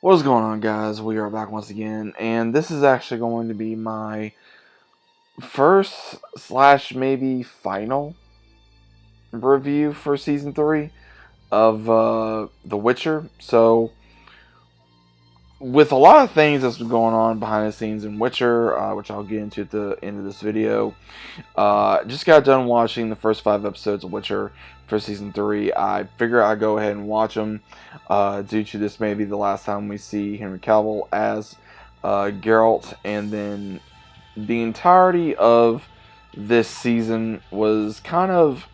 What's going on, guys? We are back once again, and this is actually going to be my first slash maybe final review for season 3 of The Witcher. So, with a lot of things that's been going on behind the scenes in Witcher, which I'll get into at the end of this video, just got done watching the first 5 episodes of Witcher for season 3. I figure I'd go ahead and watch them, due to this maybe the last time we see Henry Cavill as Geralt, and then the entirety of this season was kind of,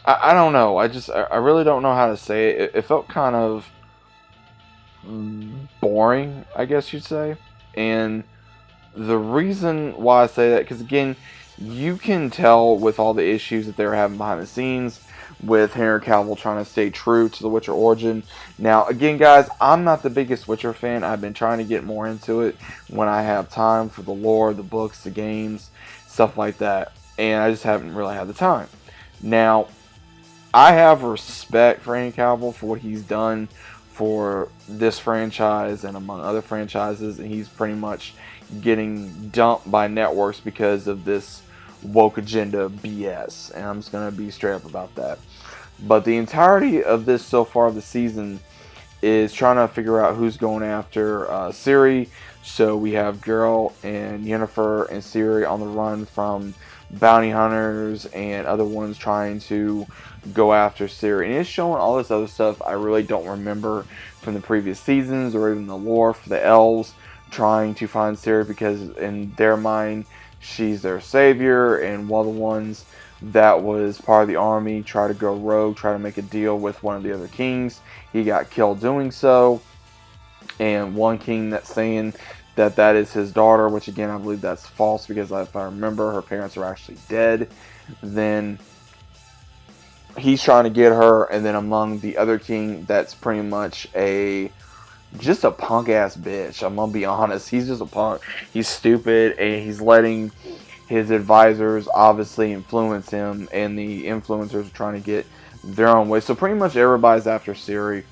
I don't know, I really don't know how to say it. It felt kind of boring, I guess you'd say. And the reason why I say that, because again, you can tell with all the issues that they were having behind the scenes with Henry Cavill trying to stay true to the Witcher origin. Now, again, guys, I'm not the biggest Witcher fan. I've been trying to get more into it when I have time for the lore, the books, the games, stuff like that. And I just haven't really had the time. Now, I have respect for Henry Cavill for what he's done for this franchise and among other franchises, and he's pretty much getting dumped by networks because of this woke agenda BS, and I'm just going to be straight up about that. But the entirety of this so far this season is trying to figure out who's going after Ciri. So we have Geralt and Yennefer and Ciri on the run from bounty hunters and other ones trying to go after Ciri. And it's showing all this other stuff I really don't remember from the previous seasons, or even the lore for the elves trying to find Ciri, because in their mind she's their savior, and one of the ones that was part of the army tried to go rogue, try to make a deal with one of the other kings. He got killed doing so, and one king that's saying that that is his daughter, which again I believe that's false, because if I remember, her parents are actually dead. Then he's trying to get her, and then among the other king that's pretty much just a punk ass bitch. I'm gonna be honest, he's just a punk. He's stupid, and he's letting his advisors obviously influence him, and the influencers are trying to get their own way. So pretty much everybody's after Ciri,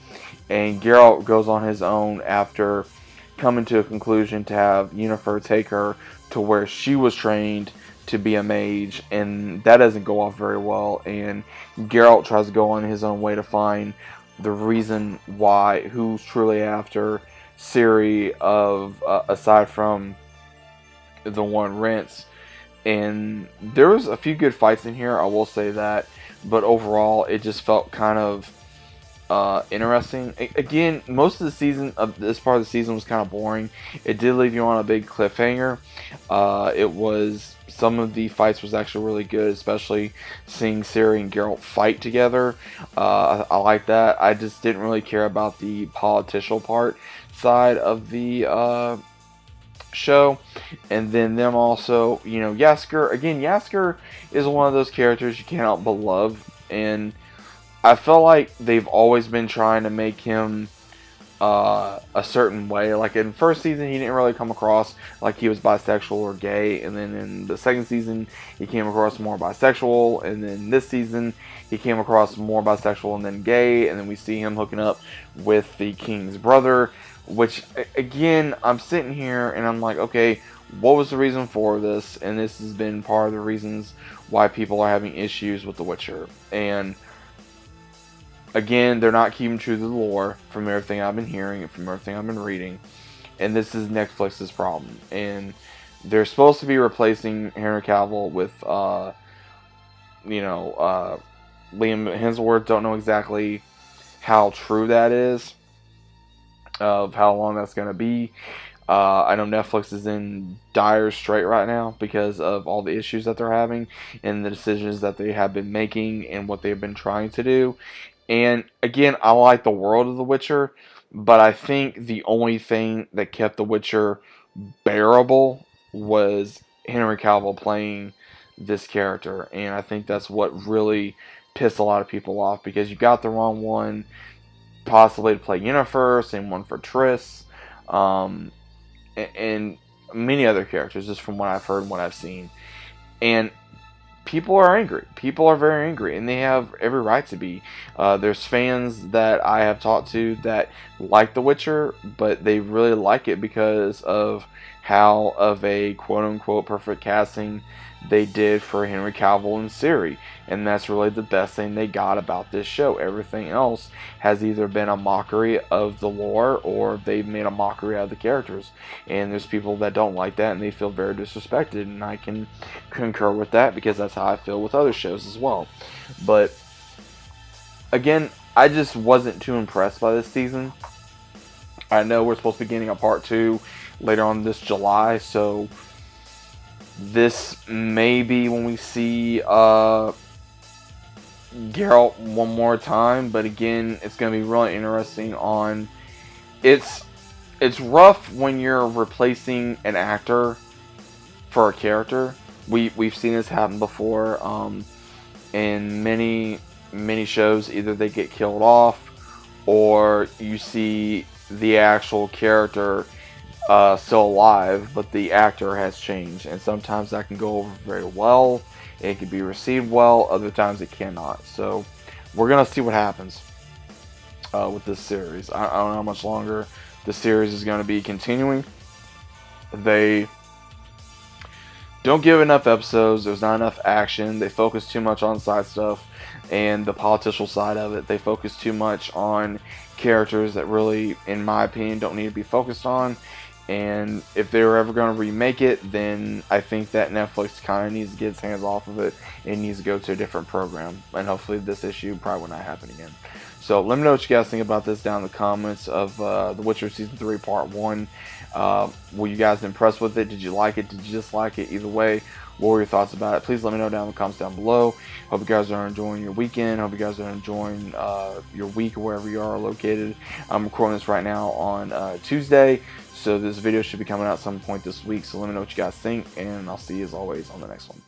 and Geralt goes on his own after coming to a conclusion to have Yennefer take her to where she was trained to be a mage, and that doesn't go off very well, and Geralt tries to go on his own way to find the reason why, who's truly after Ciri, aside from the one Rents. And there was a few good fights in here, I will say that, but overall it just felt kind of interesting. Again, most of the season, this part of the season was kind of boring. It did leave you on a big cliffhanger. Some of the fights was actually really good, especially seeing Ciri and Geralt fight together. I like that. I just didn't really care about the political side of the show. And then them also, Jaskier. Again, Jaskier is one of those characters you can't help but love, and I feel like they've always been trying to make him a certain way. Like in first season, he didn't really come across like he was bisexual or gay, and then in the second season, he came across more bisexual, and then this season, he came across more bisexual and then gay, and then we see him hooking up with the king's brother, which, again, I'm sitting here and I'm like, okay, what was the reason for this? And this has been part of the reasons why people are having issues with The Witcher. And again, they're not keeping true to the lore from everything I've been hearing and from everything I've been reading. And this is Netflix's problem. And they're supposed to be replacing Henry Cavill with, Liam Hemsworth. Don't know exactly how true that is, of how long that's going to be. I know Netflix is in dire strait right now because of all the issues that they're having and the decisions that they have been making and what they've been trying to do. And again, I like the world of The Witcher, but I think the only thing that kept The Witcher bearable was Henry Cavill playing this character. And I think that's what really pissed a lot of people off, because you got the wrong one possibly to play Yennefer, same one for Triss, and many other characters, just from what I've heard and what I've seen. And people are angry. People are very angry, and they have every right to be. There's fans that I have talked to that like The Witcher, but they really like it because of how of a quote-unquote perfect casting they did for Henry Cavill and Ciri, and that's really the best thing they got about this show. Everything else has either been a mockery of the lore or they've made a mockery out of the characters, and there's people that don't like that and they feel very disrespected, and I can concur with that because that's how I feel with other shows as well. But again, I just wasn't too impressed by this season. I know we're supposed to be getting a part 2 later on this July, so this may be when we see Geralt one more time, but again, it's going to be really interesting on... It's rough when you're replacing an actor for a character. We've seen this happen before in many shows. Either they get killed off, or you see the actual character still alive, but the actor has changed, and sometimes that can go over very well. It can be received well, other times it cannot. So we're gonna see what happens with this series. I don't know how much longer the series is going to be continuing. They don't give enough episodes. There's not enough action. They focus too much on side stuff and the political side of it. They focus too much on characters that really, in my opinion, don't need to be focused on. And if they were ever going to remake it, then I think that Netflix kind of needs to get its hands off of it and needs to go to a different program. And hopefully this issue probably will not happen again. So let me know what you guys think about this down in the comments of The Witcher Season 3 Part 1. Were you guys impressed with it? Did you like it? Did you dislike it? Either way, what were your thoughts about it? Please let me know down in the comments down below. Hope you guys are enjoying your weekend. Hope you guys are enjoying your week wherever you are located. I'm recording this right now on Tuesday, so this video should be coming out at some point this week. So let me know what you guys think, and I'll see you as always on the next one.